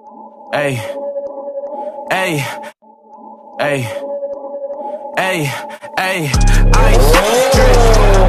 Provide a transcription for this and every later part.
Hey, hey, hey, hey, hey, ice, drip,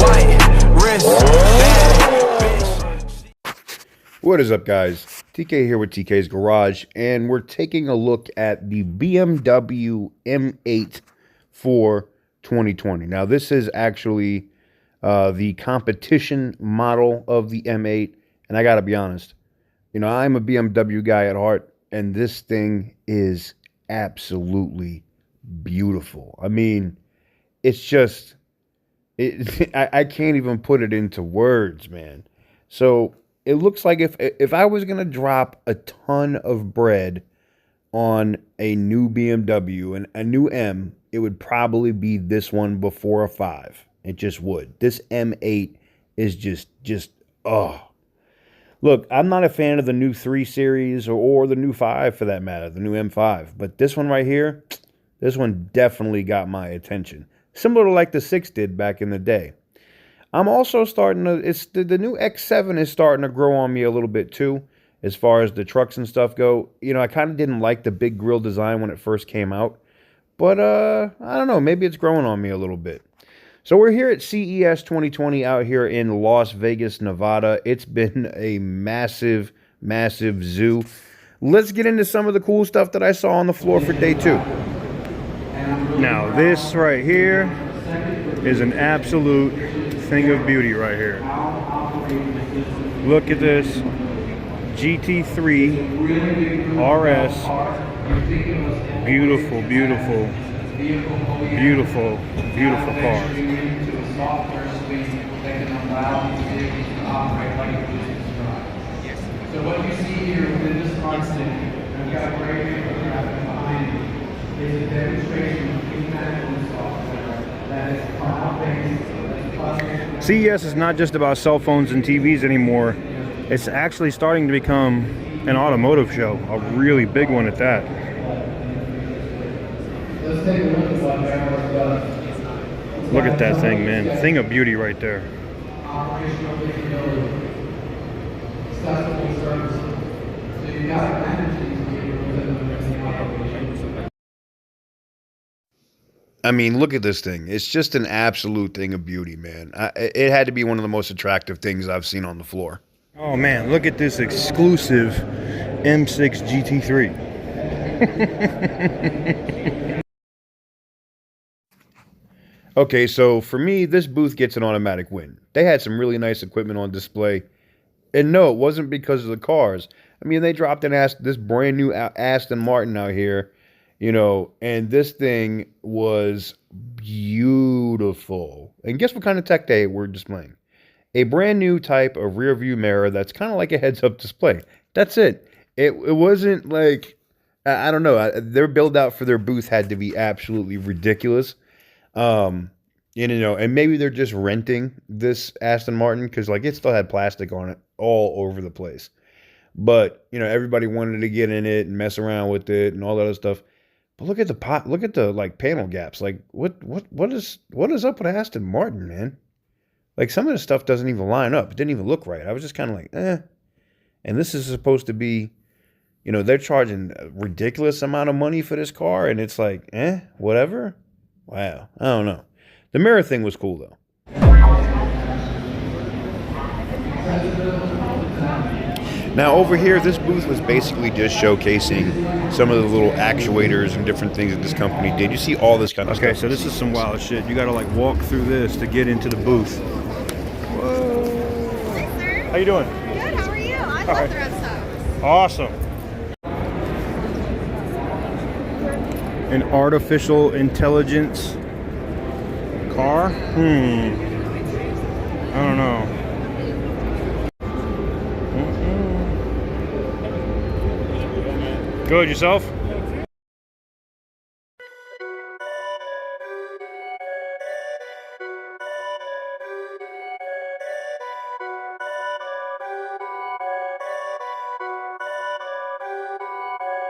white, wrist, bad bitch. What is up, guys? TK here with TK's Garage, and we're taking a look at the BMW M8 for 2020. Now, this is actually the competition model of the M8, and I gotta be honest, you know, I'm a BMW guy at heart, and this thing is absolutely beautiful. I mean, it's just, I can't even put it into words, man. So it looks like if I was gonna drop a ton of bread on a new BMW and a new M, it would probably be this one before a 5. It just would. This M8 is just oh. Look, I'm not a fan of the new 3 Series or the new 5 for that matter, the new M5. But this one right here, this one definitely got my attention. Similar to like the 6 did back in the day. I'm also starting to, the new X7 is starting to grow on me a little bit too, as far as the trucks and stuff go. You know, I kind of didn't like the big grille design when it first came out. But, I don't know, maybe it's growing on me a little bit. So we're here at CES 2020 out here in Las Vegas, Nevada. It's been a massive, massive zoo. Let's get into some of the cool stuff that I saw on the floor for day 2. Now, this right here is an absolute thing of beauty right here. Look at this GT3RS. Beautiful, beautiful, beautiful, beautiful car. So what you see here within this constant, we've got a great infographic behind it, is a demonstration of mechanical software that is cloud-based. CES is not just about cell phones and TVs anymore. It's actually starting to become an automotive show, a really big one at that. Let's take a look at what Barrett does. Look at that thing, man. Thing of beauty right there. Operational capability, accessible services. So you've got to manage these people within the operation. I mean, look at this thing. It's just an absolute thing of beauty, man. It had to be one of the most attractive things I've seen on the floor. Oh, man, look at this exclusive M6 GT3. Okay, so for me, this booth gets an automatic win. They had some really nice equipment on display. And no, it wasn't because of the cars. I mean, they dropped this brand new Aston Martin out here, you know, and this thing was beautiful. And guess what kind of tech they were displaying? A brand new type of rear view mirror that's kind of like a heads-up display. That's it. It wasn't like, I don't know, their build-out for their booth had to be absolutely ridiculous. You know, and maybe they're just renting this Aston Martin because, like, it still had plastic on it all over the place. But, you know, everybody wanted to get in it and mess around with it and all that other stuff. But look at the like panel gaps. Like, what is up with Aston Martin, man? Like, some of the stuff doesn't even line up. It didn't even look right. I was just kind of like, eh. And this is supposed to be, you know, they're charging a ridiculous amount of money for this car, and it's like, whatever. Wow, I don't know. The mirror thing was cool, though. Now, over here, this booth was basically just showcasing some of the little actuators and different things that this company did. You see all this kind of stuff. Okay, so this is some wild shit. You got to, like, walk through this to get into the booth. Whoa. Hi, sir. How you doing? Good, how are you? I love the red stuff. Awesome. An artificial intelligence car? I don't know. Good, yourself?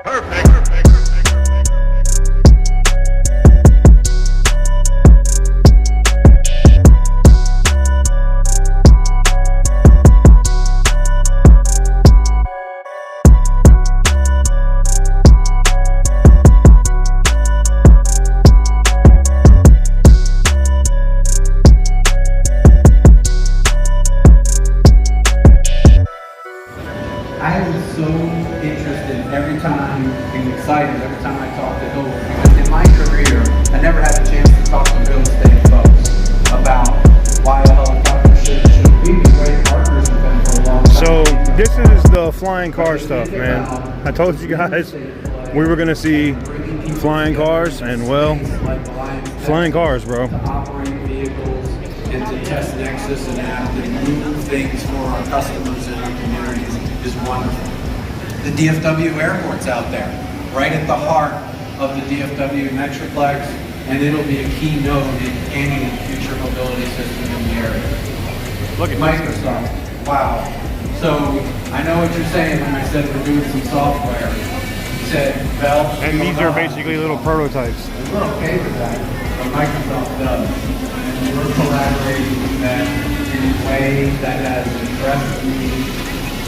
Perfect. interest in every time, being excited every time I talk to Hillary. Because in my career, I never had a chance to talk to real estate folks about why a helicopter should be great partners with them for a long time. So this is the flying car stuff, man. I told you guys we were gonna see flying cars, and well, flying cars, bro. To operate vehicles and to test Nexus and app and move things for our customers and our communities is wonderful. The DFW airport's out there, right at the heart of the DFW Metroplex, and it'll be a key node in any future mobility system in the area. Look at Microsoft. Wow. So I know what you're saying when I said we're doing some software. You said Bell. And these are basically little prototypes. We're okay with that, but Microsoft does. And we're collaborating with them in a way that has impressed me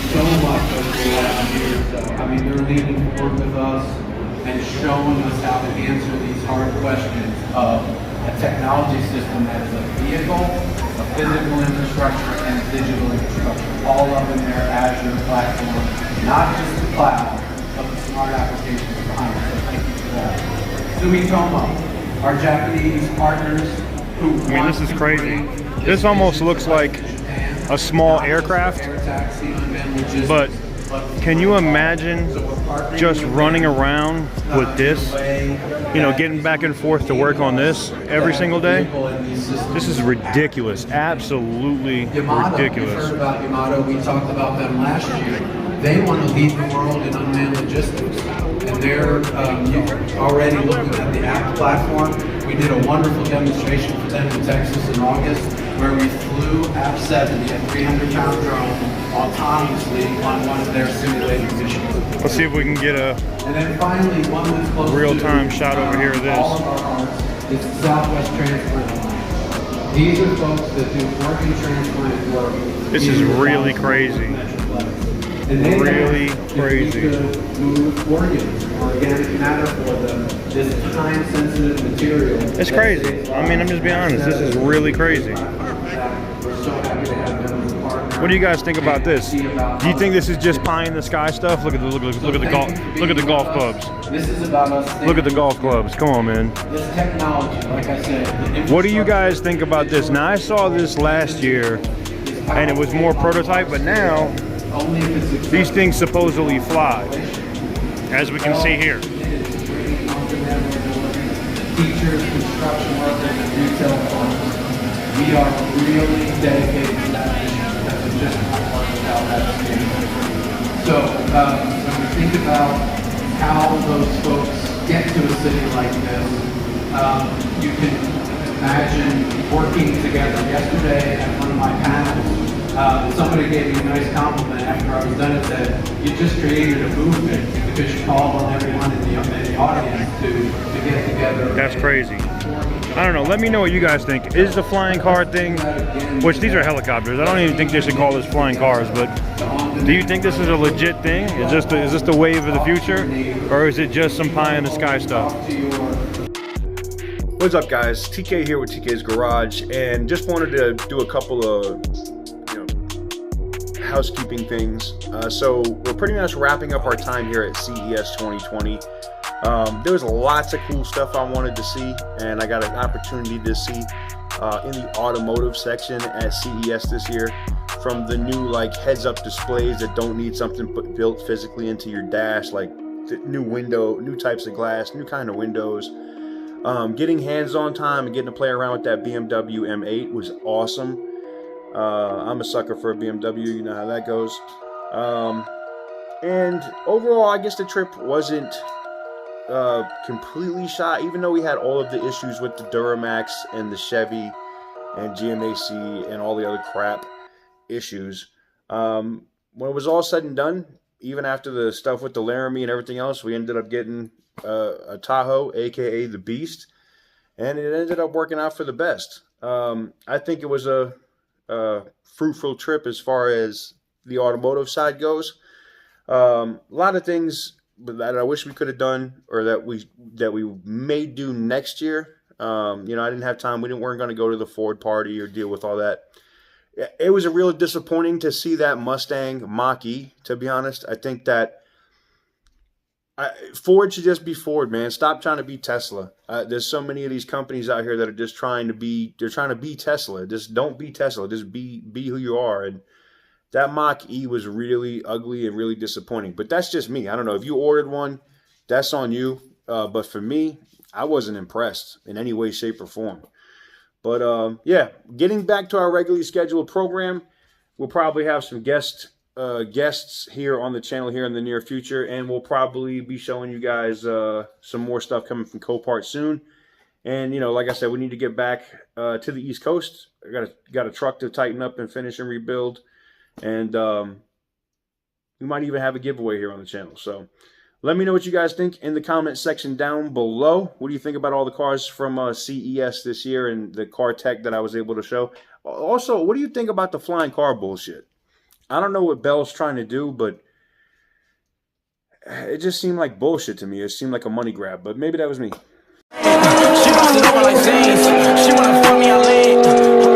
so much over the last year or so. I mean, they're leaning forward with us and showing us how to answer these hard questions of a technology system that is a vehicle, a physical infrastructure, and a digital infrastructure, all up in their Azure platform, not just the cloud, but the smart applications behind it. So thank you for that. Sumitomo, our Japanese partners who I mean, this is crazy. This almost looks like a small aircraft, but can you imagine just running around with this? You know, getting back and forth to work on this every single day? This is ridiculous. Absolutely ridiculous. You've heard about Yamato. We talked about them last year. They want to lead the world in unmanned logistics. And they're already looking at the app platform. We did a wonderful demonstration for them in Texas in August, where we flew App 70, a 300-pound drone, autonomously on one of their simulated missions. Let's see if we can get a And then finally, one that's close real-time shot over here of all of this. our hearts is Southwest Transplant Alliance. These are folks that do organ transplant work. This is really crazy. And they Really asked crazy. if we could move organs, organic matter for them, this time-sensitive material. It's crazy. I mean, I'm just being honest. This is really crazy. We're so happy to have them as a partner. What do you guys think about this? Do you think this is just pie in the sky stuff? Look at the golf clubs. This is about us. Look at the golf clubs. Come on, man. This technology, like I said. What do you guys think about this? Now, I saw this last year, and it was more prototype, but now these things supposedly fly, as we can see here. Teachers, construction workers, and retail firms. We are really dedicated to that mission because it just won't work without that scale. So when we think about how those folks get to a city like this, you can imagine working together. Yesterday at one of my panels, somebody gave me a nice compliment after I was done and said, you just created a movement because you called on everyone in the audience to get together. That's crazy. I don't know. Let me know what you guys think. Is the flying car thing, which these are helicopters. I don't even think they should call this flying cars, but do you think this is a legit thing? Is this the wave of the future? Or is it just some pie in the sky stuff? What's up, guys? TK here with TK's Garage, and just wanted to do a couple of housekeeping things. So we're pretty much wrapping up our time here at CES 2020. There was lots of cool stuff I wanted to see, and I got an opportunity to see in the automotive section at CES this year, from the new heads-up displays that don't need something built physically into your dash, like the new types of glass, new kind of windows. Getting hands-on time and getting to play around with that BMW M8 was awesome. I'm a sucker for a BMW, you know how that goes. And overall, I guess the trip wasn't completely shot, even though we had all of the issues with the Duramax and the Chevy and GMAC and all the other crap issues. When it was all said and done, even after the stuff with the Laramie and everything else, we ended up getting a Tahoe, aka the Beast, and it ended up working out for the best. I think it was a fruitful trip as far as the automotive side goes. A lot of things that I wish we could have done, or that we may do next year. I didn't have time. We weren't going to go to the Ford party or deal with all that. It was a real disappointing to see that Mustang Mach-E, to be honest. I think that Ford should just be Ford, man. Stop trying to be Tesla. There's so many of these companies out here that are just trying to be Tesla. Just don't be Tesla. Just be who you are. And that Mach-E was really ugly and really disappointing. But that's just me. I don't know. If you ordered one, that's on you. But for me, I wasn't impressed in any way, shape, or form. But yeah, getting back to our regularly scheduled program, we'll probably have some guests here on the channel here in the near future, and we'll probably be showing you guys some more stuff coming from Copart soon. And you know, like I said, we need to get back to the East Coast. I got a truck to tighten up and finish and rebuild, and we might even have a giveaway here on the channel. So let me know what you guys think in the comment section down below. What do you think about all the cars from CES this year and the car tech that I was able to show? Also, what do you think about the flying car bullshit? I don't know what Bell's trying to do, but it just seemed like bullshit to me. It seemed like a money grab, but maybe that was me. She bounce it over like Zane. She wanna fuck me, I lean.